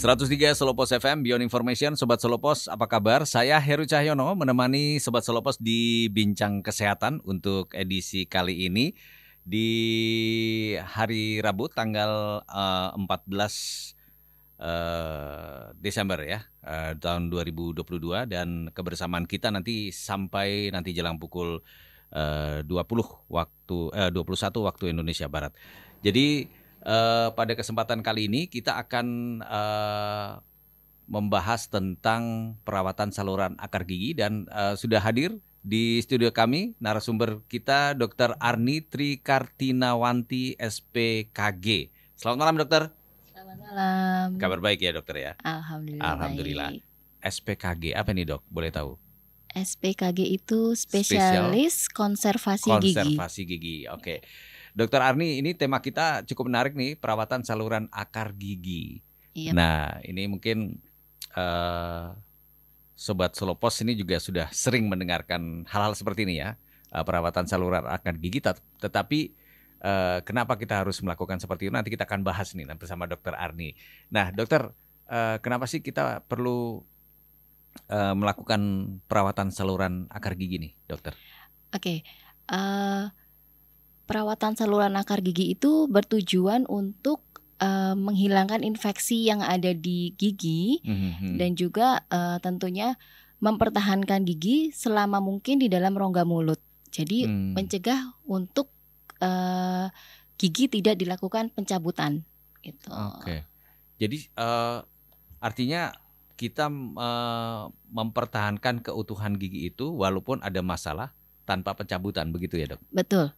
103 Solopos FM, Beyond Information, Sobat Solopos, apa kabar? Saya Heru Cahyono menemani Sobat Solopos di Bincang Kesehatan untuk edisi kali ini di hari Rabu tanggal 14 Desember ya, tahun 2022, dan kebersamaan kita nanti sampai nanti jelang pukul 21 waktu Indonesia Barat. Jadi pada kesempatan kali ini kita akan membahas tentang perawatan saluran akar gigi dan sudah hadir di studio kami narasumber kita Dr. Arni Trikartinawanti SPKG. Selamat malam dokter. Selamat malam. Kabar baik ya dokter ya? Alhamdulillah. Baik. SPKG apa nih dok? Boleh tahu? SPKG itu spesialis konservasi gigi. Konservasi gigi. Oke. Dokter Arni, ini tema kita cukup menarik nih, perawatan saluran akar gigi. Yep. Nah, ini mungkin Sobat Solopos ini juga sudah sering mendengarkan hal-hal seperti ini ya, perawatan saluran akar gigi. Tetapi kenapa kita harus melakukan seperti itu? Nanti kita akan bahas nih bersama Dokter Arni. Nah, dokter, kenapa sih kita perlu melakukan perawatan saluran akar gigi nih, dokter? Oke. Perawatan saluran akar gigi itu bertujuan untuk menghilangkan infeksi yang ada di gigi dan juga tentunya mempertahankan gigi selama mungkin di dalam rongga mulut. Jadi mencegah untuk gigi tidak dilakukan pencabutan. Gitu. Oke. Jadi artinya kita mempertahankan keutuhan gigi itu walaupun ada masalah tanpa pencabutan, begitu ya dok? Betul.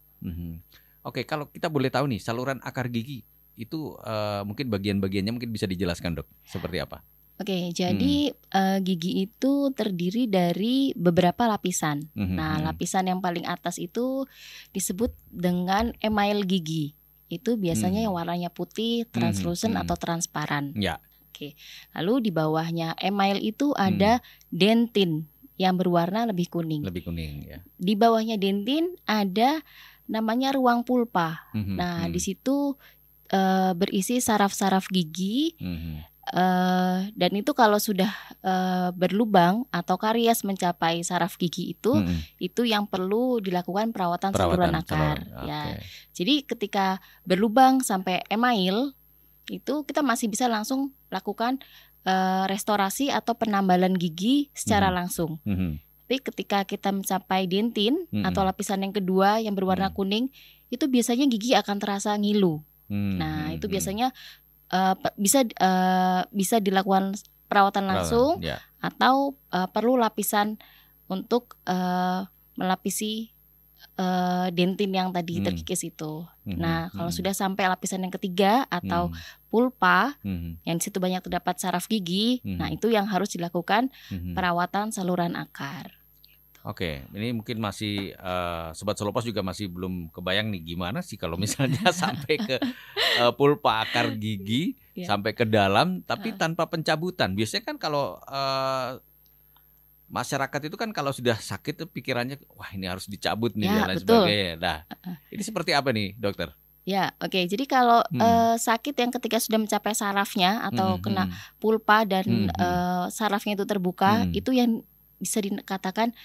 Oke, kalau kita boleh tahu nih saluran akar gigi itu mungkin bagian-bagiannya mungkin bisa dijelaskan dok, seperti apa? Oke, jadi gigi itu terdiri dari beberapa lapisan. Nah, lapisan yang paling atas itu disebut dengan email gigi. Itu biasanya yang warnanya putih, translucent atau transparan. Ya. Oke, lalu di bawahnya email itu ada dentin yang berwarna lebih kuning. Lebih kuning ya. Di bawahnya dentin ada namanya ruang pulpa. Nah, di situ berisi saraf-saraf gigi. Dan itu kalau sudah berlubang atau karies mencapai saraf gigi itu yang perlu dilakukan perawatan saluran akar. Ya. Jadi ketika berlubang sampai email itu kita masih bisa langsung lakukan restorasi atau penambalan gigi secara langsung. Tapi ketika kita mencapai dentin atau lapisan yang kedua yang berwarna kuning, itu biasanya gigi akan terasa ngilu. Nah, itu biasanya bisa dilakukan perawatan langsung atau perlu lapisan untuk melapisi dentin yang tadi terkikis itu. Nah, kalau sudah sampai lapisan yang ketiga atau pulpa, yang di situ banyak terdapat saraf gigi, nah itu yang harus dilakukan perawatan saluran akar. Oke, ini mungkin masih Sobat Solopos juga masih belum kebayang nih gimana sih kalau misalnya sampai ke pulpa akar gigi sampai ke dalam, tapi tanpa pencabutan. Biasanya kan kalau masyarakat itu kan kalau sudah sakit tuh pikirannya wah ini harus dicabut nih dan lain sebagainya. Nah, ini seperti apa nih dokter? Ya, oke. Jadi kalau sakit yang ketika sudah mencapai sarafnya atau kena pulpa dan sarafnya itu terbuka, itu yang bisa dikatakan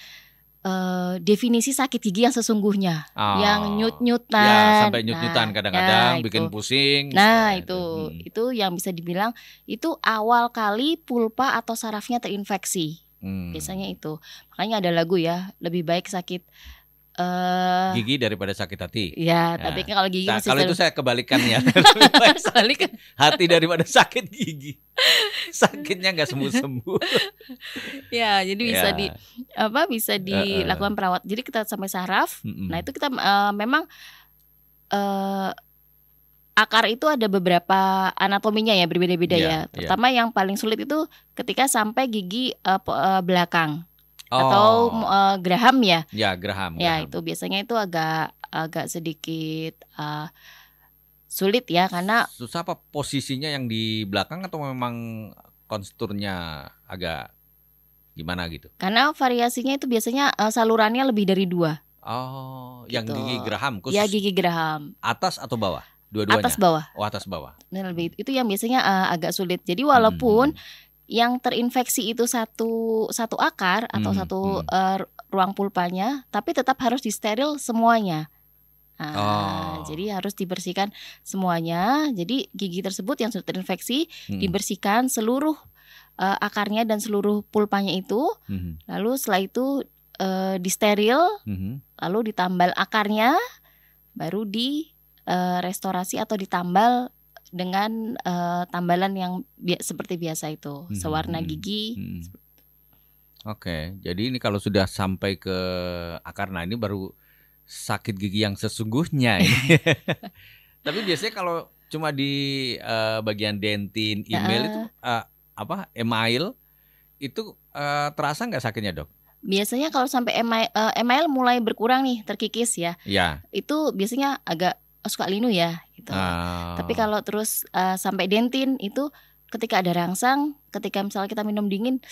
definisi sakit gigi yang sesungguhnya, yang nyut-nyutan. Ya, sampai nyut-nyutan kadang-kadang bikin pusing. Nah, itu yang bisa dibilang itu awal kali pulpa atau sarafnya terinfeksi. Biasanya itu. Makanya ada lagu ya, lebih baik sakit gigi daripada sakit hati. Ya, tapi kan kalau gigi kalau itu saya kebalikannya. Hati daripada sakit gigi. Sakitnya nggak sembuh-sembuh. Ya, jadi bisa dilakukan perawat. Jadi kita sampai saraf. Nah, itu kita memang akar itu ada beberapa anatominya ya, berbeda-beda ya. Terutama yang paling sulit itu ketika sampai gigi belakang. Atau geraham ya? Ya, geraham. Ya, itu biasanya itu agak sedikit sulit ya, karena susah. Apa posisinya yang di belakang atau memang konsturnya agak gimana gitu? Karena variasinya itu biasanya salurannya lebih dari 2. Oh, gitu. Yang gigi geraham khusus? Ya, gigi geraham. Atas atau bawah? Dua-duanya. Atas bawah. Oh, atas bawah. Lebih itu yang biasanya agak sulit. Jadi walaupun yang terinfeksi itu satu akar atau satu ruang pulpanya, tapi tetap harus disteril semuanya. Jadi harus dibersihkan semuanya. Jadi gigi tersebut yang sudah terinfeksi dibersihkan seluruh akarnya dan seluruh pulpanya itu. Lalu setelah itu disteril, lalu ditambal akarnya, baru di restorasi atau ditambal dengan tambalan yang seperti biasa itu, sewarna gigi. Oke, jadi ini kalau sudah sampai ke akar, nah ini baru sakit gigi yang sesungguhnya ini. Tapi biasanya kalau cuma di bagian dentin, email itu email itu terasa nggak sakitnya, Dok? Biasanya kalau sampai email mulai berkurang nih, terkikis ya. Itu biasanya agak suka linu ya gitu. Tapi kalau terus sampai dentin itu ketika ada rangsang, ketika misalnya kita minum dingin,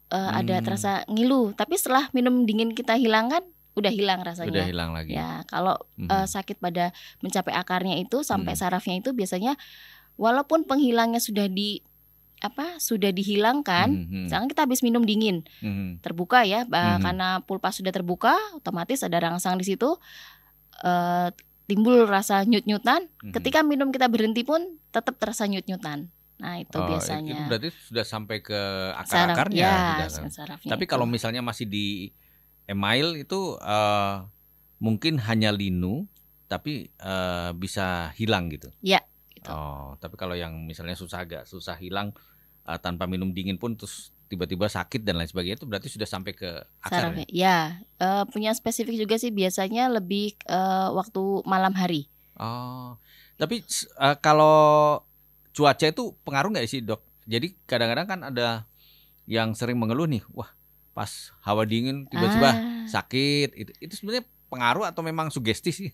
ada terasa ngilu. Tapi setelah minum dingin kita hilangkan, udah hilang rasanya. Udah hilang lagi. Ya, kalau sakit pada mencapai akarnya itu sampai sarafnya itu biasanya walaupun penghilangnya sudah dihilangkan, misalkan kita habis minum dingin, terbuka ya, karena pulpa sudah terbuka, otomatis ada rangsang di situ. Timbul rasa nyut-nyutan. Ketika minum kita berhenti pun tetap terasa nyut-nyutan. Nah itu biasanya. Itu berarti sudah sampai ke akar-akarnya. Sarafnya. Tapi kalau misalnya masih di email itu mungkin hanya linu, tapi bisa hilang gitu. Ya. Gitu. Tapi kalau yang misalnya susah hilang tanpa minum dingin pun terus tiba-tiba sakit dan lain sebagainya, itu berarti sudah sampai ke akar. Ya, punya spesifik juga sih, biasanya lebih waktu malam hari. Tapi kalau cuaca itu pengaruh nggak sih, Dok? Jadi kadang-kadang kan ada yang sering mengeluh nih, wah pas hawa dingin tiba-tiba sakit. Itu sebenarnya pengaruh atau memang sugesti sih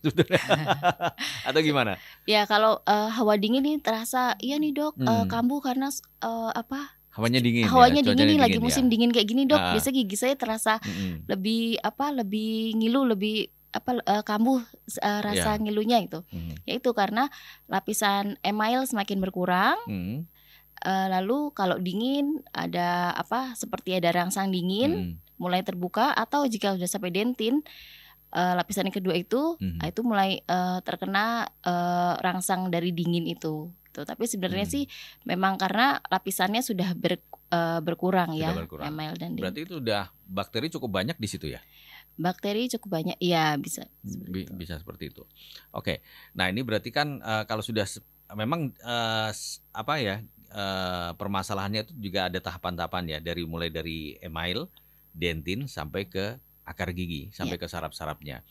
atau gimana? Ya kalau hawa dingin nih terasa, iya nih Dok, kambuh karena hawanya dingin. Hawanya dingin nih, lagi musim dingin kayak gini, Dok. Biasa gigi saya terasa lebih ngilu, lebih kambuh rasa ngilunya itu. Yaitu karena lapisan email semakin berkurang. Lalu kalau dingin ada seperti ada rangsang dingin mulai terbuka, atau jika sudah sampai dentin, lapisan yang kedua itu itu mulai terkena rangsang dari dingin itu. Tapi sebenarnya sih memang karena lapisannya sudah berkurang ya, email dan dentin. Berarti itu udah bakteri cukup banyak di situ ya? Bakteri cukup banyak, iya bisa. Bisa seperti itu. Oke, nah ini berarti kan kalau sudah memang permasalahannya itu juga ada tahapan-tahapan ya, mulai dari email, dentin sampai ke akar gigi, sampai ke saraf-sarafnya.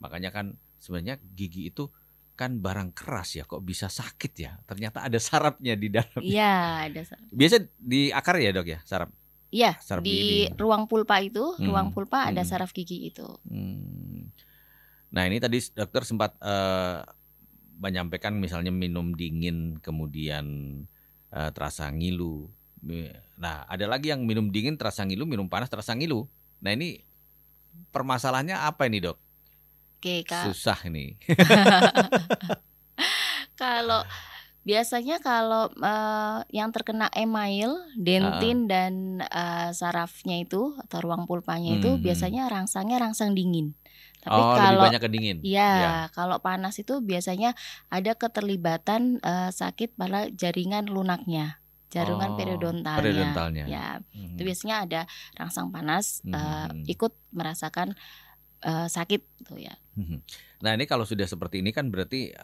Makanya kan sebenarnya gigi itu kan barang keras ya, kok bisa sakit ya? Ternyata ada sarafnya di dalamnya. Iya, ada saraf. Biasa di akar ya, Dok ya, saraf? Iya, di ruang pulpa itu, ruang pulpa ada saraf gigi itu. Nah ini tadi dokter sempat menyampaikan misalnya minum dingin kemudian terasa ngilu. Nah ada lagi yang minum dingin terasa ngilu, minum panas terasa ngilu. Nah ini permasalahannya apa ini, Dok? Oke, Kak. Susah ini. Kalau biasanya yang terkena email, dentin dan sarafnya itu atau ruang pulpanya itu biasanya rangsangnya rangsang dingin. Tapi lebih banyak ke dingin. Ya, kalau panas itu biasanya ada keterlibatan sakit pada jaringan lunaknya, jaringan periodontalnya. Ya, itu biasanya ada rangsang panas, ikut merasakan sakit tuh ya. Nah ini kalau sudah seperti ini kan berarti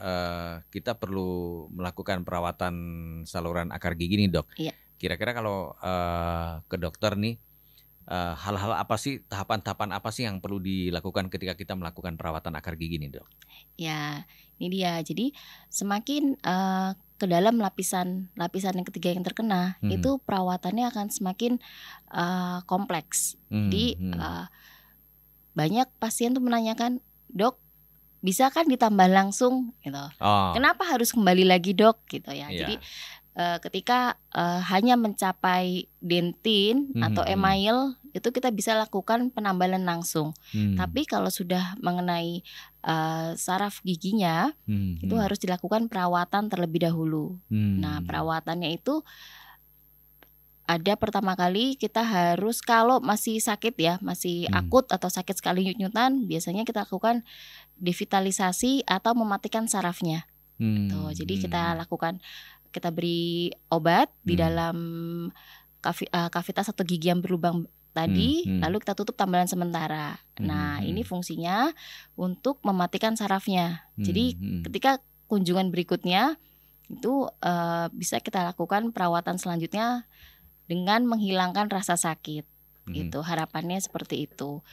kita perlu melakukan perawatan saluran akar gigi nih, Dok. Iya. Kira-kira kalau ke dokter nih, hal-hal apa sih, tahapan-tahapan apa sih yang perlu dilakukan ketika kita melakukan perawatan akar gigi nih, Dok? Ya, ini dia. Jadi semakin ke dalam lapisan yang ketiga yang terkena, itu perawatannya akan semakin kompleks. Jadi banyak pasien tuh menanyakan, Dok, bisa kan ditambal langsung gitu. Kenapa harus kembali lagi, Dok, gitu ya. Jadi ketika hanya mencapai dentin atau email itu kita bisa lakukan penambalan langsung. Tapi kalau sudah mengenai saraf giginya, itu harus dilakukan perawatan terlebih dahulu. Nah, perawatannya itu ada pertama kali kita harus, kalau masih sakit ya, masih akut atau sakit sekali nyut-nyutan, biasanya kita lakukan devitalisasi atau mematikan sarafnya. Gitu. Jadi kita lakukan, kita beri obat di dalam kavitas atau gigi yang berlubang tadi, lalu kita tutup tambalan sementara. Nah, ini fungsinya untuk mematikan sarafnya. Jadi ketika kunjungan berikutnya itu bisa kita lakukan perawatan selanjutnya dengan menghilangkan rasa sakit. Gitu, harapannya seperti itu.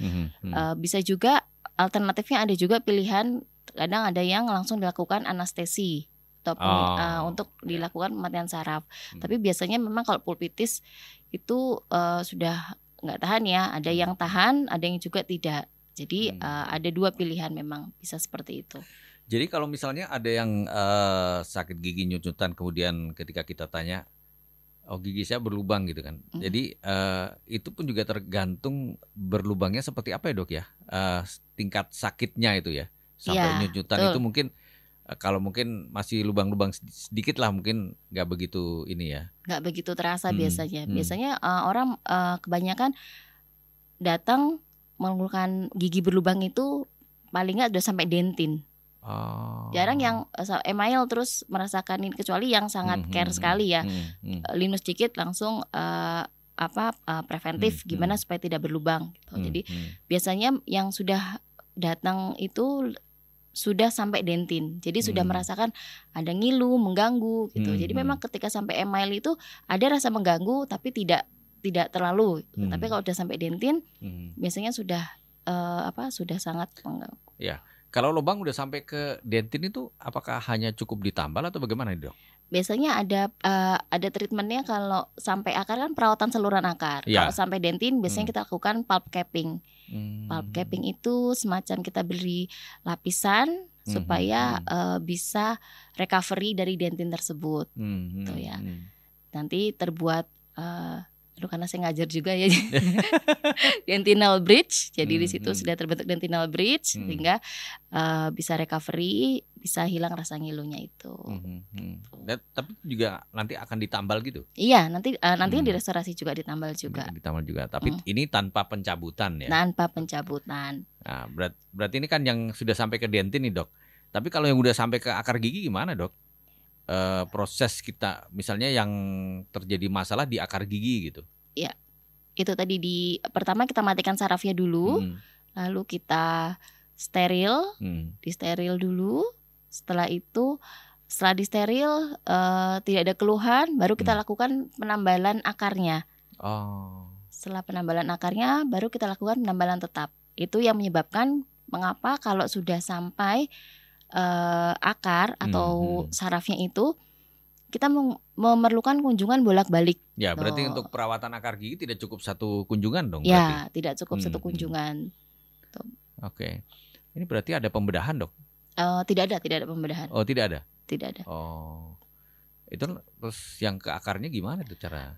Bisa juga alternatifnya, ada juga pilihan, kadang ada yang langsung dilakukan anestesi ataupun untuk dilakukan pematian saraf. Tapi biasanya memang kalau pulpitis itu sudah nggak tahan ya, ada yang tahan, ada yang juga tidak. Jadi ada dua pilihan, memang bisa seperti itu. Jadi kalau misalnya ada yang sakit gigi nyut-nyutan, kemudian ketika kita tanya, oh gigi saya berlubang gitu kan. Jadi itu pun juga tergantung berlubangnya seperti apa ya dok ya, tingkat sakitnya itu ya. Sampai nyut-nyutan itu mungkin kalau mungkin masih lubang-lubang sedikit lah, mungkin nggak begitu ini ya. Nggak begitu terasa biasanya. Biasanya orang kebanyakan datang mengeluhkan gigi berlubang itu paling nggak udah sampai dentin. Jarang yang email terus merasakan ini, kecuali yang sangat care sekali ya. Linus dikit langsung preventif gimana supaya tidak berlubang gitu. Jadi biasanya yang sudah datang itu sudah sampai dentin. Jadi sudah merasakan ada ngilu, mengganggu gitu. Jadi memang ketika sampai email itu ada rasa mengganggu tapi tidak terlalu. Tapi kalau udah sampai dentin biasanya sudah sudah sangat mengganggu. Ya. Kalau lubang udah sampai ke dentin itu apakah hanya cukup ditambal atau bagaimana dok? Biasanya ada treatmentnya. Kalau sampai akar kan perawatan saluran akar. Kalau sampai dentin biasanya kita lakukan pulp capping. Pulp capping itu semacam kita beri lapisan supaya bisa recovery dari dentin tersebut. Gitu ya. Nanti terbuat karena saya ngajar juga ya dentinal bridge, jadi di situ sudah terbentuk dentinal bridge sehingga bisa recovery, bisa hilang rasa ngilunya itu. Tapi juga nanti akan ditambal gitu? Iya, nantinya di restorasi juga ditambal juga. Ditambal juga, tapi ini tanpa pencabutan ya? Tanpa pencabutan. Nah, berarti ini kan yang sudah sampai ke dentin nih dok. Tapi kalau yang udah sampai ke akar gigi gimana dok? Proses kita misalnya yang terjadi masalah di akar gigi gitu. Ya, itu tadi pertama kita matikan sarafnya dulu, lalu kita steril, disteril dulu. Setelah itu, setelah disteril tidak ada keluhan, baru kita lakukan penambalan akarnya. Setelah penambalan akarnya, baru kita lakukan penambalan tetap. Itu yang menyebabkan mengapa kalau sudah sampai akar atau sarafnya itu kita memerlukan kunjungan bolak-balik. Ya, berarti untuk perawatan akar gigi tidak cukup satu kunjungan dong? Ya, berarti? Tidak cukup satu kunjungan. Oke. Ini berarti ada pembedahan dok? Tidak ada pembedahan. Oh, tidak ada? Tidak ada. Oh, itu terus yang ke akarnya gimana tuh cara?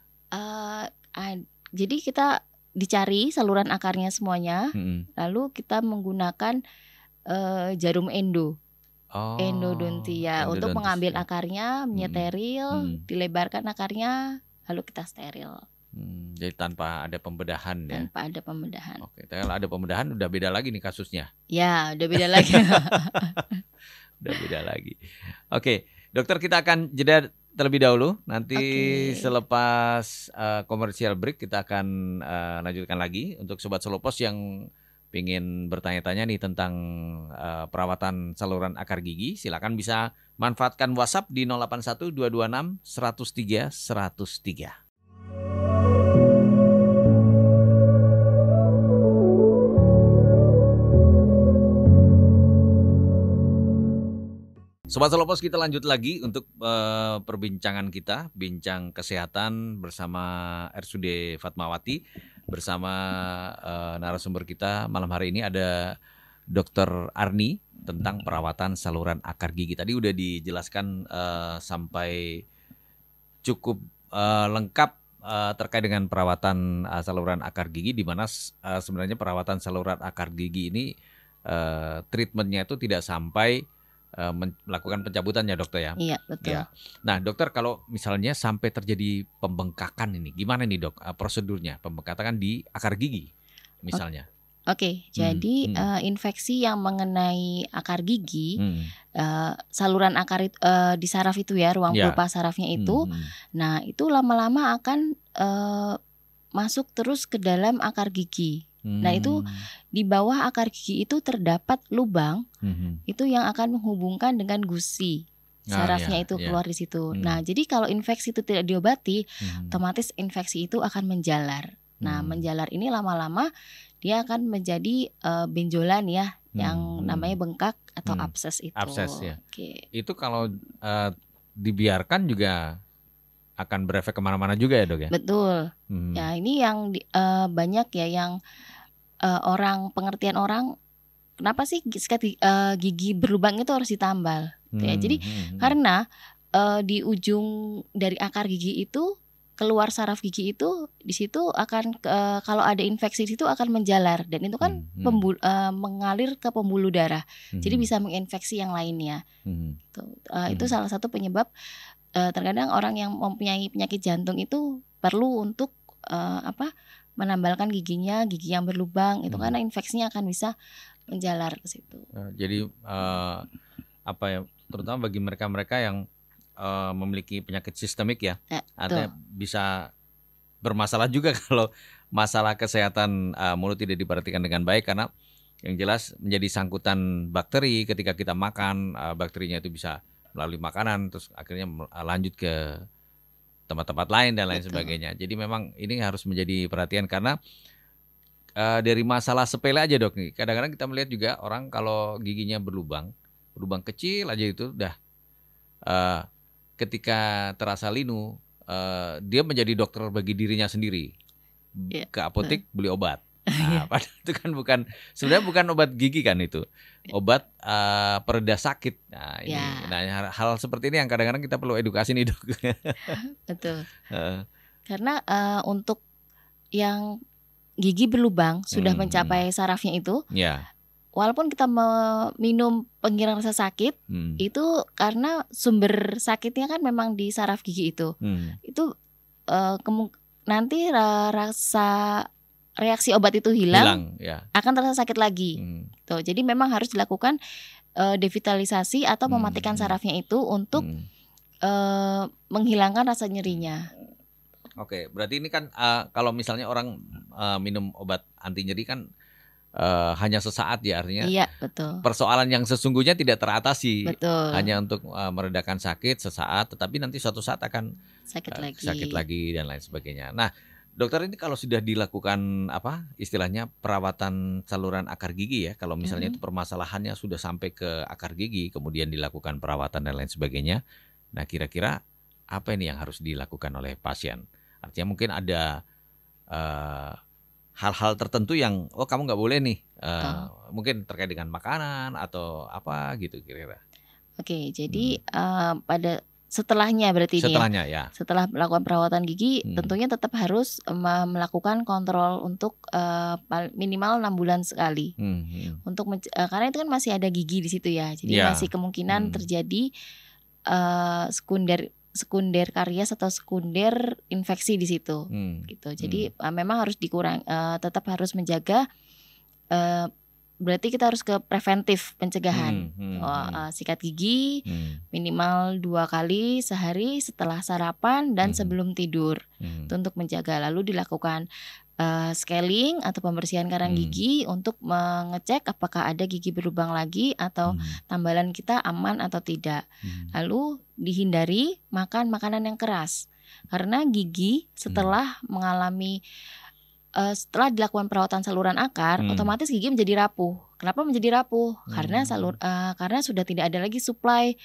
Jadi kita dicari saluran akarnya semuanya, lalu kita menggunakan jarum endo. Endodontia untuk mengambil akarnya, menyeteril, dilebarkan akarnya, lalu kita steril. Jadi tanpa ada pembedahan ya? Tanpa ada pembedahan. Oke, kalau ada pembedahan udah beda lagi nih kasusnya? Ya, udah beda lagi. Udah beda lagi. Oke, dokter kita akan jeda terlebih dahulu. Nanti selepas komersial break kita akan lanjutkan lagi. Untuk Sobat Solopos yang ingin bertanya-tanya nih tentang perawatan saluran akar gigi, silakan bisa manfaatkan WhatsApp di 081 226 103 103. Sobat Solopos, kita lanjut lagi untuk perbincangan kita, bincang kesehatan bersama RSUD Fatmawati, bersama narasumber kita malam hari ini ada Dr. Arni tentang perawatan saluran akar gigi. Tadi udah dijelaskan sampai cukup lengkap terkait dengan perawatan saluran akar gigi, di mana sebenarnya perawatan saluran akar gigi ini treatmentnya itu tidak sampai melakukan pencabutan ya dokter ya? Iya, betul. Ya. Nah dokter, kalau misalnya sampai terjadi pembengkakan ini, gimana nih dok prosedurnya pembengkakan di akar gigi misalnya? Oke, jadi infeksi yang mengenai akar gigi, saluran akar di saraf itu ya, ruang pulpa sarafnya itu, nah itu lama-lama akan masuk terus ke dalam akar gigi. Nah itu di bawah akar gigi itu terdapat lubang, itu yang akan menghubungkan dengan gusi. Sarafnya itu keluar di situ. Nah jadi kalau infeksi itu tidak diobati, otomatis infeksi itu akan menjalar. Nah menjalar ini lama-lama dia akan menjadi benjolan ya, yang namanya bengkak atau abses itu. Abses ya. Itu kalau dibiarkan juga akan berefek kemana-mana juga ya dok ya? Betul. Ya ini yang banyak ya yang orang, pengertian orang, kenapa sih gigi berlubang itu harus ditambal? Ya, jadi karena di ujung dari akar gigi itu, keluar saraf gigi itu, di situ akan kalau ada infeksi di situ akan menjalar, dan itu kan mengalir ke pembuluh darah, jadi bisa menginfeksi yang lainnya. Itu salah satu penyebab terkadang orang yang mempunyai penyakit jantung itu perlu untuk menambalkan giginya, gigi yang berlubang itu karena infeksinya akan bisa menjalar ke situ. Jadi terutama bagi mereka-mereka yang memiliki penyakit sistemik ya, artinya bisa bermasalah juga kalau masalah kesehatan mulut tidak diperhatikan dengan baik, karena yang jelas menjadi sangkutan bakteri. Ketika kita makan, bakterinya itu bisa melalui makanan terus akhirnya lanjut ke tempat-tempat lain dan lain sebagainya. Jadi memang ini harus menjadi perhatian, karena dari masalah sepele aja dok nih, kadang-kadang kita melihat juga orang kalau giginya berlubang kecil aja itu udah ketika terasa linu, dia menjadi dokter bagi dirinya sendiri, ke apotek beli obat. Nah, padahal itu kan sebenarnya bukan obat gigi kan, itu obat pereda sakit. Nah, ini, hal seperti ini yang kadang-kadang kita perlu edukasi nih dok. Betul. Karena untuk yang gigi berlubang sudah mencapai sarafnya itu, walaupun kita minum penghilang rasa sakit, itu karena sumber sakitnya kan memang di saraf gigi itu. Itu nanti reaksi obat itu hilang akan terasa sakit lagi. Tuh, jadi memang harus dilakukan devitalisasi atau mematikan sarafnya itu untuk menghilangkan rasa nyerinya. Oke, berarti ini kan kalau misalnya orang minum obat anti nyeri kan hanya sesaat ya, artinya betul. Persoalan yang sesungguhnya tidak teratasi, betul. Hanya untuk meredakan sakit sesaat, tetapi nanti suatu saat akan sakit lagi dan lain sebagainya. Nah dokter, ini kalau sudah dilakukan istilahnya perawatan saluran akar gigi ya, kalau misalnya itu permasalahannya sudah sampai ke akar gigi, kemudian dilakukan perawatan dan lain sebagainya, nah kira-kira apa ini yang harus dilakukan oleh pasien? Artinya mungkin ada hal-hal tertentu yang kamu nggak boleh nih, mungkin terkait dengan makanan atau apa gitu kira-kira. Oke, jadi pada setelahnya berarti ya. Setelah melakukan perawatan gigi, tentunya tetap harus melakukan kontrol untuk minimal 6 bulan sekali. Untuk karena itu kan masih ada gigi di situ ya, jadi masih kemungkinan terjadi sekunder karies atau sekunder infeksi di situ, gitu. Jadi memang harus tetap harus menjaga. Berarti kita harus ke preventif pencegahan, sikat gigi minimal 2 kali sehari setelah sarapan dan sebelum tidur, itu untuk menjaga. Lalu dilakukan scaling atau pembersihan karang gigi untuk mengecek apakah ada gigi berlubang lagi atau tambalan kita aman atau tidak. Lalu dihindari makan makanan yang keras, karena gigi setelah mengalami setelah dilakukan perawatan saluran akar, otomatis gigi menjadi rapuh. Kenapa menjadi rapuh? Karena karena sudah tidak ada lagi suplai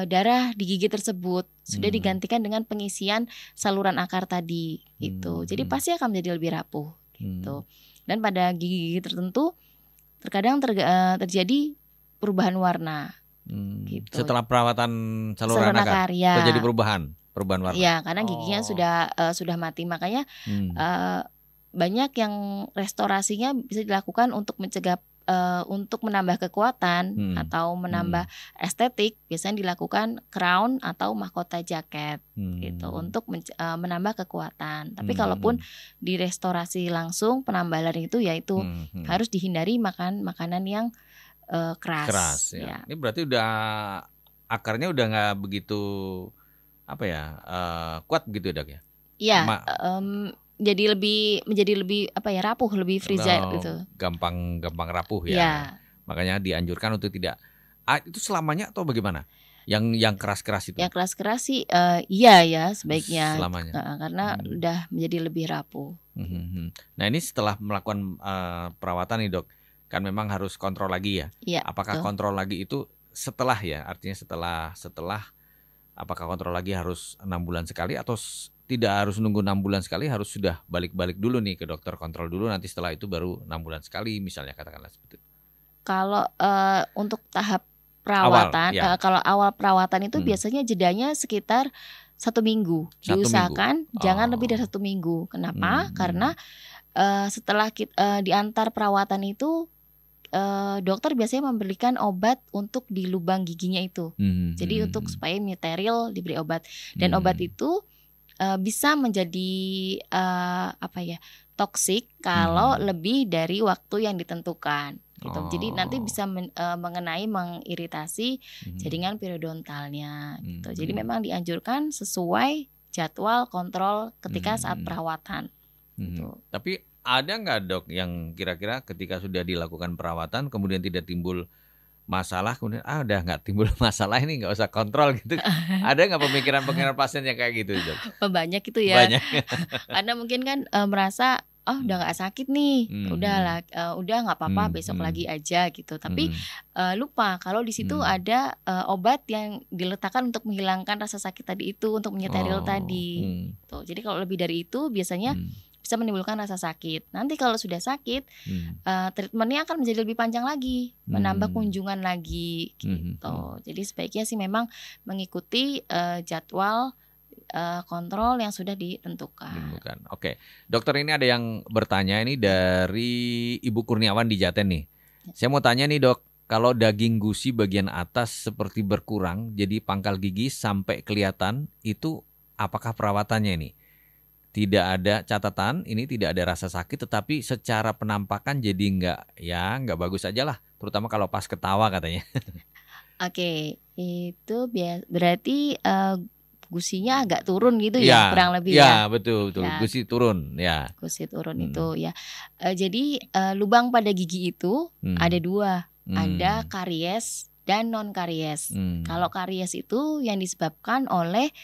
darah di gigi tersebut, sudah digantikan dengan pengisian saluran akar tadi, gitu. Jadi pasti akan menjadi lebih rapuh, gitu. Dan pada gigi tertentu terkadang terjadi perubahan warna, gitu. Setelah perawatan saluran akar terjadi perubahan. perubahan warna. Ya, karena giginya sudah mati. Makanya banyak yang restorasinya bisa dilakukan untuk mencegah untuk menambah kekuatan atau menambah estetik. Biasanya dilakukan crown atau mahkota jaket gitu untuk menambah kekuatan. Tapi kalaupun di restorasi langsung penambalan itu yaitu harus dihindari makanan yang keras. Ya. Ini berarti udah akarnya udah nggak begitu kuat begitu ya, Dok ya? Iya. Menjadi lebih rapuh, lebih fragile gitu. Gampang rapuh ya. Makanya dianjurkan untuk tidak. Itu selamanya atau bagaimana? Yang keras-keras itu? Yang keras-keras sih iya ya sebaiknya. Selamanya. Karena udah menjadi lebih rapuh. Nah, ini setelah melakukan perawatan nih, Dok, kan memang harus kontrol lagi ya. Iya. Apakah kontrol lagi itu setelah ya? Artinya setelah apakah kontrol lagi harus 6 bulan sekali atau tidak harus nunggu 6 bulan sekali, harus sudah balik-balik dulu nih ke dokter, kontrol dulu, nanti setelah itu baru 6 bulan sekali misalnya, katakanlah seperti itu. Kalau untuk tahap perawatan, kalau awal perawatan itu biasanya jedanya sekitar 1 minggu. Diusahakan jangan lebih dari 1 minggu. Kenapa? Karena setelah diantar perawatan itu dokter biasanya memberikan obat untuk di lubang giginya itu. Jadi untuk supaya steril diberi obat, dan obat itu bisa menjadi toksik kalau lebih dari waktu yang ditentukan gitu. Jadi nanti bisa mengiritasi jaringan periodontalnya gitu. Jadi memang dianjurkan sesuai jadwal kontrol ketika saat perawatan gitu. Tapi ada nggak, Dok, yang kira-kira ketika sudah dilakukan perawatan kemudian tidak timbul masalah, kemudian udah nggak timbul masalah, ini nggak usah kontrol gitu? Ada nggak pemikiran pasien yang kayak gitu, Dok? Banyak itu ya. Banyak. Karena mungkin kan merasa udah nggak sakit nih, udah nggak apa-apa, besok lagi aja gitu. Tapi lupa kalau di situ ada obat yang diletakkan untuk menghilangkan rasa sakit tadi itu, untuk menyeteril tadi. Tuh, jadi kalau lebih dari itu biasanya bisa menimbulkan rasa sakit. Nanti kalau sudah sakit, treatmentnya akan menjadi lebih panjang lagi, menambah kunjungan lagi gitu. Jadi sebaiknya sih memang mengikuti jadwal kontrol yang sudah ditentukan. Oke, dokter, ini ada yang bertanya ini dari Ibu Kurniawan di Jaten nih. Saya mau tanya nih, Dok, kalau daging gusi bagian atas seperti berkurang, jadi pangkal gigi sampai kelihatan, itu apakah perawatannya ini? Tidak ada catatan, ini tidak ada rasa sakit, tetapi secara penampakan jadi nggak bagus aja lah, terutama kalau pas ketawa katanya. Oke, itu berarti gusinya agak turun gitu ya, kurang lebih ya. Ya, betul. Ya. Gusi turun ya. Gusi turun itu ya. Jadi lubang pada gigi itu ada 2, ada karies dan non karies. Kalau karies itu yang disebabkan oleh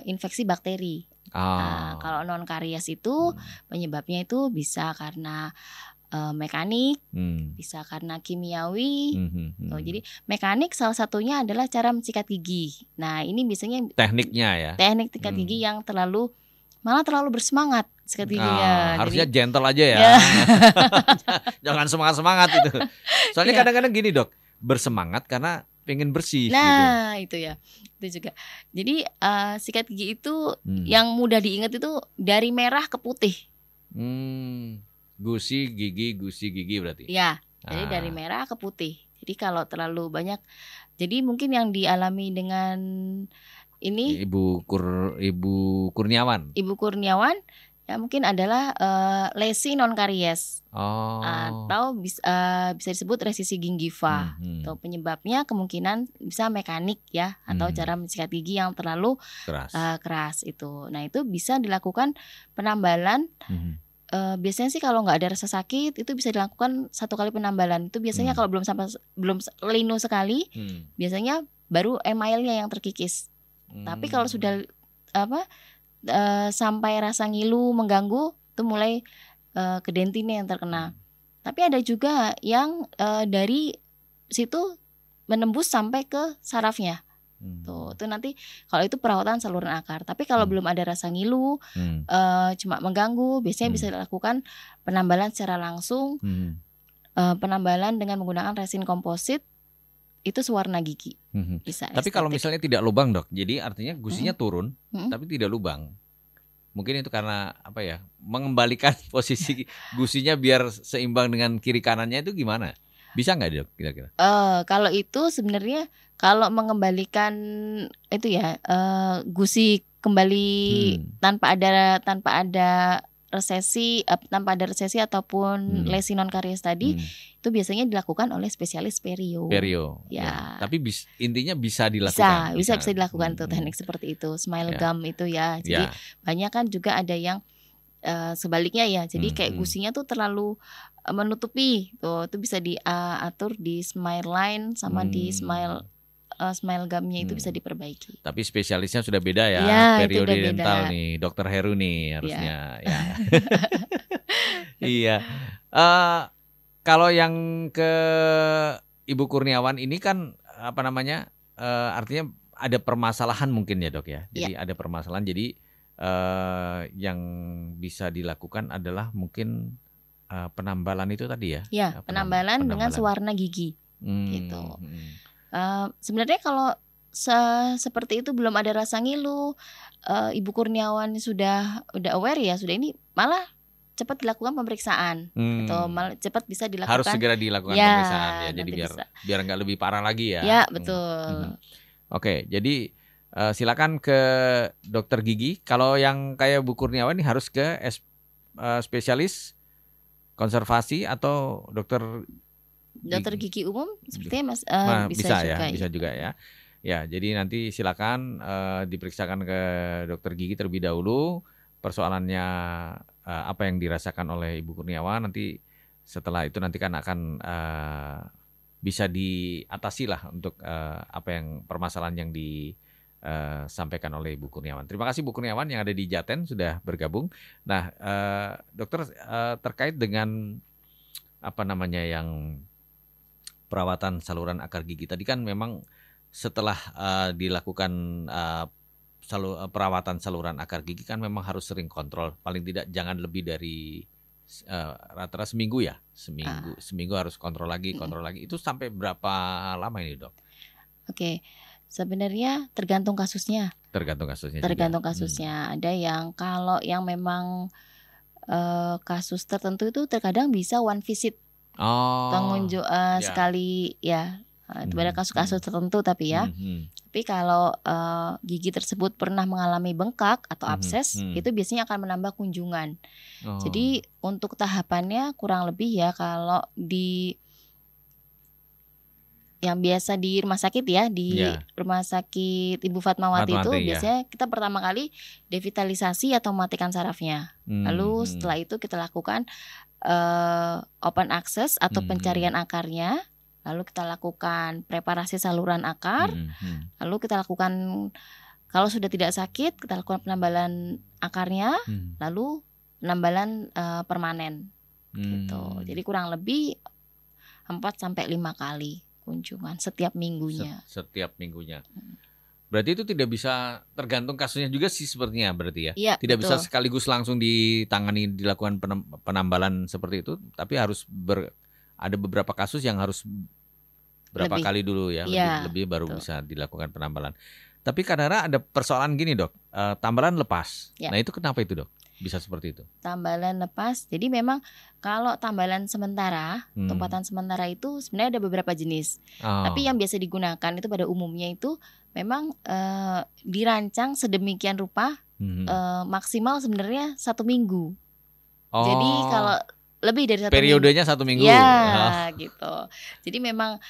infeksi bakteri. Kalau non karies itu penyebabnya itu bisa karena mekanik, bisa karena kimiawi. Jadi mekanik salah satunya adalah cara mensikat gigi. Nah, ini biasanya tekniknya ya. Teknik sikat gigi yang malah terlalu bersemangat sikat giginya. Harusnya gentle aja ya. Jangan semangat-semangat itu. Soalnya kadang-kadang gini, Dok, bersemangat karena pengen bersih. Nah, gitu. Itu ya. Itu juga. Jadi sikat gigi itu yang mudah diingat itu dari merah ke putih. Gusi gigi berarti. Ya, jadi dari merah ke putih. Jadi kalau terlalu banyak, jadi mungkin yang dialami dengan ini Ibu Kurniawan. Ibu Kurniawan ya mungkin adalah lesi non karies. Atau bisa disebut resisi gingiva. Atau penyebabnya kemungkinan bisa mekanik ya, atau cara mensikat gigi yang terlalu keras itu. Nah, itu bisa dilakukan penambalan. Biasanya sih kalau nggak ada rasa sakit itu bisa dilakukan 1 kali penambalan. Itu biasanya kalau belum linu sekali, biasanya baru emailnya yang terkikis. Tapi kalau sudah sampai rasa ngilu mengganggu, itu mulai ke dentinnya yang terkena. Tapi ada juga yang dari situ menembus sampai ke sarafnya. Tuh nanti kalau itu perawatan saluran akar. Tapi kalau belum ada rasa ngilu, cuma mengganggu, biasanya bisa dilakukan penambalan secara langsung, penambalan dengan menggunakan resin komposit itu sewarna gigi. Bisa. Tapi kalau misalnya tidak lubang dok, jadi artinya gusinya turun, tapi tidak lubang. Mungkin itu karena apa ya? Mengembalikan posisi gusinya biar seimbang dengan kiri kanannya itu gimana? Bisa nggak dok kira-kira? Kalau itu sebenarnya kalau mengembalikan itu ya gusi kembali tanpa ada resesi ataupun lesi non karies tadi itu biasanya dilakukan oleh spesialis perio. Ya. Tapi intinya bisa dilakukan. Bisa dilakukan tuh teknik seperti itu, smile gum itu ya. Jadi banyak kan juga ada yang sebaliknya ya. Jadi kayak gusinya tuh terlalu menutupi. Tuh itu bisa diatur di smile line sama di smile gumnya itu bisa diperbaiki. Tapi spesialisnya sudah beda ya, periode dental beda. Nih, Dokter Heru nih harusnya. Ya. Iya. Kalau yang ke Ibu Kurniawan ini kan apa namanya? Artinya ada permasalahan mungkin ya dok ya. Jadi ada permasalahan. Jadi yang bisa dilakukan adalah mungkin penambalan itu tadi ya. Ya, penambalan dengan sewarna gigi. Gitu. Sebenarnya kalau seperti itu belum ada rasa ngilu, Ibu Kurniawan sudah aware ya, sudah ini malah cepat dilakukan pemeriksaan, atau malah cepat bisa dilakukan. Harus segera dilakukan pemeriksaan ya, jadi biar nggak lebih parah lagi ya. Ya betul. Oke, jadi silakan ke dokter gigi. Kalau yang kayak Bu Kurniawan ini harus ke spesialis konservasi atau dokter gigi umum sepertinya Mas bisa juga ya. Ya, jadi nanti silakan diperiksakan ke dokter gigi terlebih dahulu. Persoalannya apa yang dirasakan oleh Ibu Kurniawan, nanti setelah itu nanti kan akan bisa diatasi lah untuk apa yang permasalahan yang disampaikan oleh Ibu Kurniawan. Terima kasih Bu Kurniawan yang ada di Jaten sudah bergabung. Nah, dokter terkait dengan apa namanya yang perawatan saluran akar gigi tadi kan memang setelah dilakukan perawatan saluran akar gigi kan memang harus sering kontrol, paling tidak jangan lebih dari rata-rata seminggu ya, seminggu harus kontrol lagi. Itu sampai berapa lama ini dok? Oke, sebenarnya tergantung kasusnya. Tergantung kasusnya. Ada yang kalau yang memang kasus tertentu itu terkadang bisa one visit. Pengunjung sekali ya. Itu pada kasus-kasus tertentu tapi ya. Tapi kalau gigi tersebut pernah mengalami bengkak atau abses, itu biasanya akan menambah kunjungan. Jadi untuk tahapannya kurang lebih ya kalau yang biasa di rumah sakit ya, rumah sakit Ibu Fatmawati itu biasanya kita pertama kali devitalisasi atau matikan sarafnya. Lalu setelah itu kita lakukan open access atau pencarian akarnya. Lalu kita lakukan preparasi saluran akar. Lalu kita lakukan, kalau sudah tidak sakit, kita lakukan penambalan akarnya. Lalu penambalan permanen. Gitu. Jadi kurang lebih 4-5 kali kunjungan setiap minggunya. Setiap minggunya. Berarti itu tidak bisa, tergantung kasusnya juga sih sepertinya berarti ya. Iya, tidak betul. Bisa sekaligus langsung dilakukan penambalan seperti itu, tapi harus ada beberapa kasus yang harus berapa kali dulu ya, lebih baru bisa dilakukan penambalan. Tapi kadang-kadang ada persoalan gini dok, tambalan lepas. Nah itu kenapa itu dok? Bisa seperti itu? Tambalan lepas, jadi memang kalau tambalan sementara, tumpatan sementara itu sebenarnya ada beberapa jenis. Tapi yang biasa digunakan itu pada umumnya itu memang dirancang sedemikian rupa, maksimal sebenarnya 1 minggu. Jadi kalau lebih dari 1 periodenya minggu. 1 minggu. Ya, gitu. Jadi memang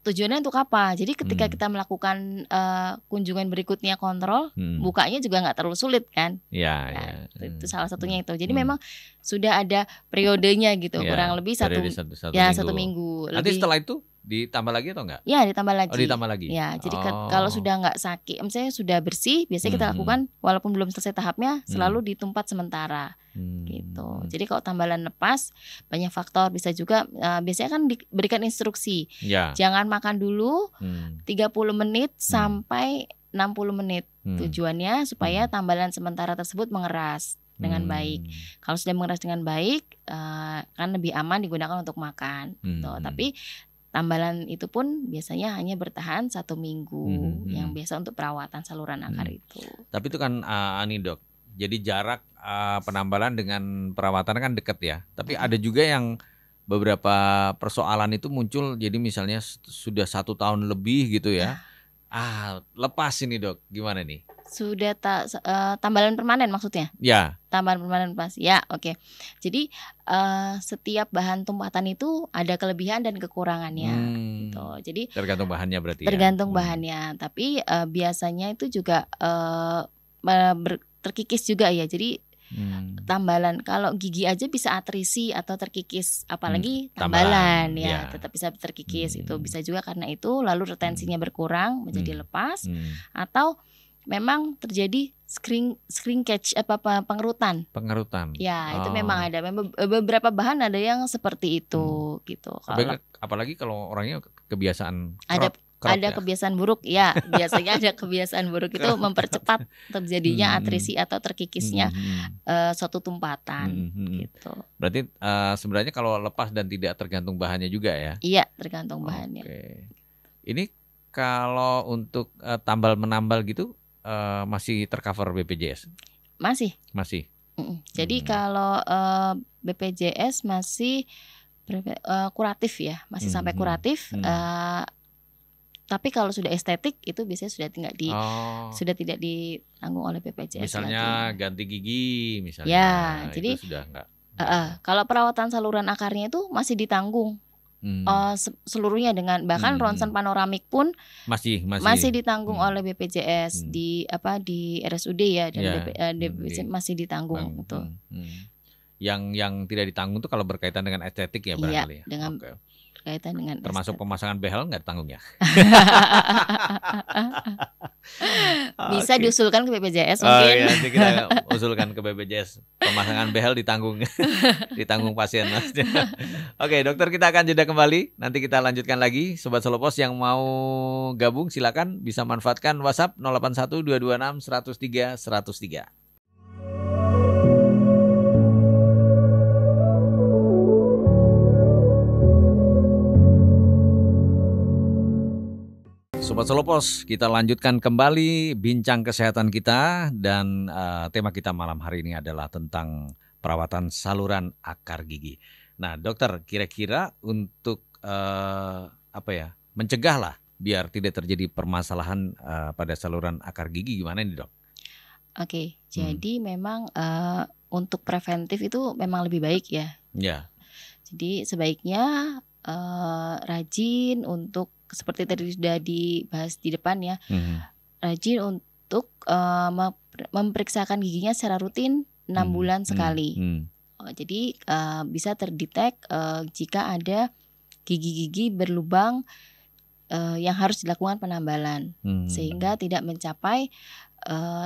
tujuannya untuk apa? Jadi ketika kita melakukan kunjungan berikutnya kontrol, bukanya juga nggak terlalu sulit kan? Itu salah satunya itu. Jadi memang sudah ada periodenya gitu, kurang lebih 1 minggu. Nanti setelah itu ditambah lagi atau enggak? Ya, ditambah lagi. Ditambah lagi. Ya, jadi kalau sudah nggak sakit, misalnya sudah bersih, biasanya kita lakukan walaupun belum selesai tahapnya, selalu ditumpat sementara. Gitu. Jadi kalau tambalan lepas banyak faktor, bisa juga biasanya kan diberikan instruksi. Jangan makan dulu 30 menit sampai 60 menit. Tujuannya supaya tambalan sementara tersebut mengeras dengan baik. Kalau sudah mengeras dengan baik, kan lebih aman digunakan untuk makan. Tapi tambalan itu pun biasanya hanya bertahan 1 minggu yang biasa untuk perawatan saluran akar itu. Tapi itu kan ini dok, jadi jarak penambalan dengan perawatan kan dekat ya. Tapi ada juga yang beberapa persoalan itu muncul, jadi misalnya sudah 1 tahun lebih gitu ya. Lepas ini dok, gimana nih? Sudah tambalan permanen maksudnya? Ya. Tambahan permanen pas. Ya, oke. Jadi setiap bahan tumpatan itu ada kelebihan dan kekurangannya. Gitu. Jadi tergantung bahannya berarti. Tergantung bahannya. Tapi biasanya itu juga terkikis juga ya. Jadi tambalan kalau gigi aja bisa atrisi atau terkikis, apalagi tambalan ya tetap bisa terkikis. Itu bisa juga karena itu lalu retensinya berkurang menjadi lepas atau memang terjadi shrinkage pengerutan. Ya, itu memang ada. Beberapa bahan ada yang seperti itu gitu. Apalagi kalau orangnya kebiasaan ada kebiasaan buruk ya. Biasanya ada kebiasaan buruk itu mempercepat terjadinya atrisi atau terkikisnya suatu tumpatan gitu. Berarti sebenarnya kalau lepas dan tidak tergantung bahannya juga ya? Iya, tergantung bahannya. Ini kalau untuk tambal menambal gitu masih tercover BPJS? Masih. Jadi kalau BPJS masih kuratif ya, masih sampai kuratif. Tapi kalau sudah estetik itu biasanya sudah tidak ditanggung oleh BPJS. Misalnya lagi. Ganti gigi misalnya. Ya, jadi sudah enggak. Kalau perawatan saluran akarnya itu masih ditanggung. Seluruhnya dengan bahkan ronsen panoramik pun masih ditanggung oleh BPJS di RSUD ya dan BPJS masih ditanggung itu. Yang tidak ditanggung itu kalau berkaitan dengan estetik ya barangkali. Iya, dengan berkaitan dengan termasuk pemasangan behel nggak ditanggung ya? Bisa diusulkan ke BPJS mungkin. Iya, nanti kita usulkan ke BPJS pemasangan behel ditanggung ditanggung pasien mas. Oke dokter, kita akan jeda kembali. Nanti kita lanjutkan lagi. Sobat Solopos yang mau gabung silakan bisa manfaatkan WhatsApp 081 226 103 103. Sobat Solopos, kita lanjutkan kembali bincang kesehatan kita dan tema kita malam hari ini adalah tentang perawatan saluran akar gigi. Nah, dokter, kira-kira untuk mencegah lah biar tidak terjadi permasalahan pada saluran akar gigi gimana nih, Dok? Oke, jadi memang untuk preventif itu memang lebih baik ya. Ya. Jadi sebaiknya rajin untuk seperti tadi sudah dibahas di depan ya, rajin untuk memeriksakan giginya secara rutin 6 bulan sekali. Jadi bisa terdetek jika ada gigi-gigi berlubang yang harus dilakukan penambalan sehingga tidak mencapai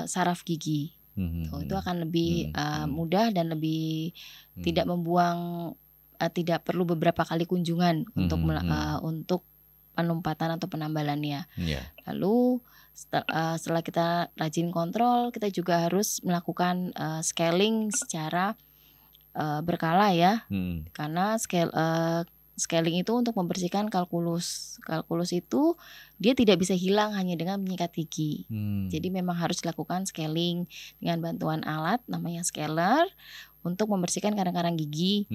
saraf gigi. Itu akan lebih mudah dan lebih tidak membuang, tidak perlu beberapa kali kunjungan untuk penumpatan atau penambalannya. Lalu setelah kita rajin kontrol, kita juga harus melakukan scaling secara berkala ya. Karena scaling itu untuk membersihkan kalkulus. Kalkulus itu dia tidak bisa hilang hanya dengan menyikat gigi. Jadi memang harus dilakukan scaling dengan bantuan alat namanya scaler untuk membersihkan karang-karang gigi.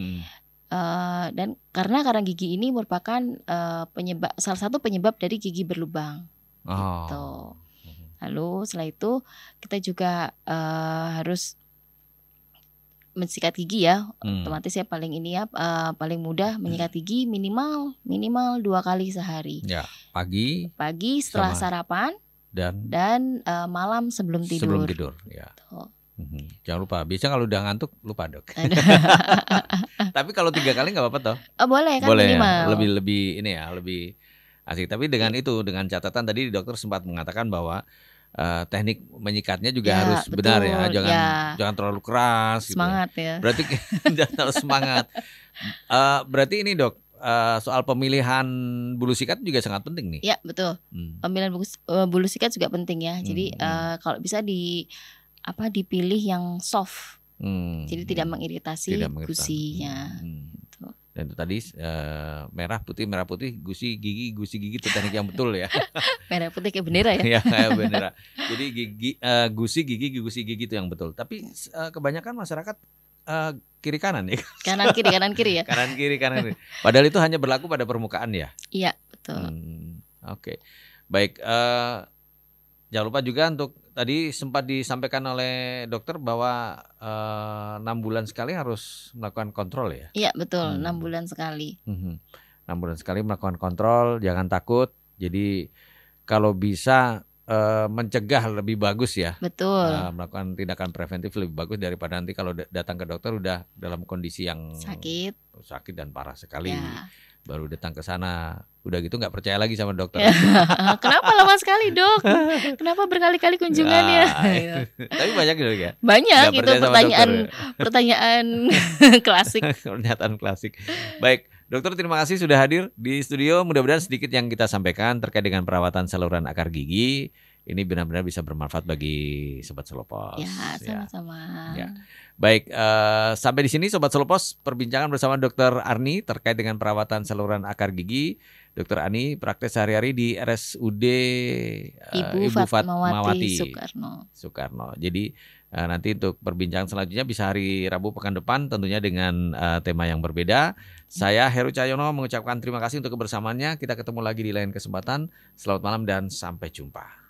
Dan karena karang gigi ini merupakan salah satu penyebab dari gigi berlubang. Gitu. Lalu setelah itu kita juga harus mensikat gigi ya. Otomatis ya paling mudah menyikat gigi minimal 2 kali sehari. Ya, pagi setelah sarapan dan malam sebelum tidur. Ya. Jangan lupa, biasanya kalau udah ngantuk lupa dok. Tapi kalau 3 kali nggak apa-apa toh? Boleh kan Ya. minimal. Lebih lebih asik. Tapi dengan catatan tadi dokter sempat mengatakan bahwa teknik menyikatnya juga harus betul, benar ya, jangan terlalu keras. Semangat gitu. Ya. Berarti jangan terlalu semangat. Berarti ini dok. Soal pemilihan bulu sikat juga sangat penting nih. Ya betul. Pemilihan bulu sikat juga penting ya. Jadi kalau bisa dipilih yang soft, jadi tidak mengiritasi gusinya. Dan itu tadi merah putih, gusi gigi itu teknik yang betul ya. Merah putih kayak bendera ya. Ya kayak bendera. Jadi gusi gigi itu yang betul. Tapi kebanyakan masyarakat kiri kanan ya. Kanan kiri ya. Kanan kiri. Padahal itu hanya berlaku pada permukaan ya. Iya betul. Oke. Baik. Jangan lupa juga untuk tadi sempat disampaikan oleh dokter bahwa 6 bulan sekali harus melakukan kontrol ya. Iya betul, 6 bulan sekali. 6 bulan sekali melakukan kontrol, jangan takut. Jadi kalau bisa mencegah lebih bagus ya. Betul. Melakukan tindakan preventif lebih bagus daripada nanti kalau datang ke dokter udah dalam kondisi yang sakit dan parah sekali. Ya. Baru datang ke sana, udah gitu nggak percaya lagi sama dokter. Kenapa lama sekali dok? Kenapa berkali-kali kunjungannya? Tapi banyak gitu ya. Banyak itu pertanyaan klasik. Pernyataan klasik. Baik, dokter terima kasih sudah hadir di studio. Mudah-mudahan sedikit yang kita sampaikan terkait dengan perawatan saluran akar gigi ini benar-benar bisa bermanfaat bagi Sobat Selopos. Ya, sama-sama. Ya. Baik, sampai di sini Sobat Selopos perbincangan bersama Dr. Arni terkait dengan perawatan saluran akar gigi. Dr. Arni praktek sehari-hari di RSUD Ibu Fatmawati Soekarno. Jadi nanti untuk perbincangan selanjutnya bisa hari Rabu pekan depan tentunya dengan tema yang berbeda. Saya Heru Cahyono mengucapkan terima kasih untuk kebersamaannya. Kita ketemu lagi di lain kesempatan. Selamat malam dan sampai jumpa.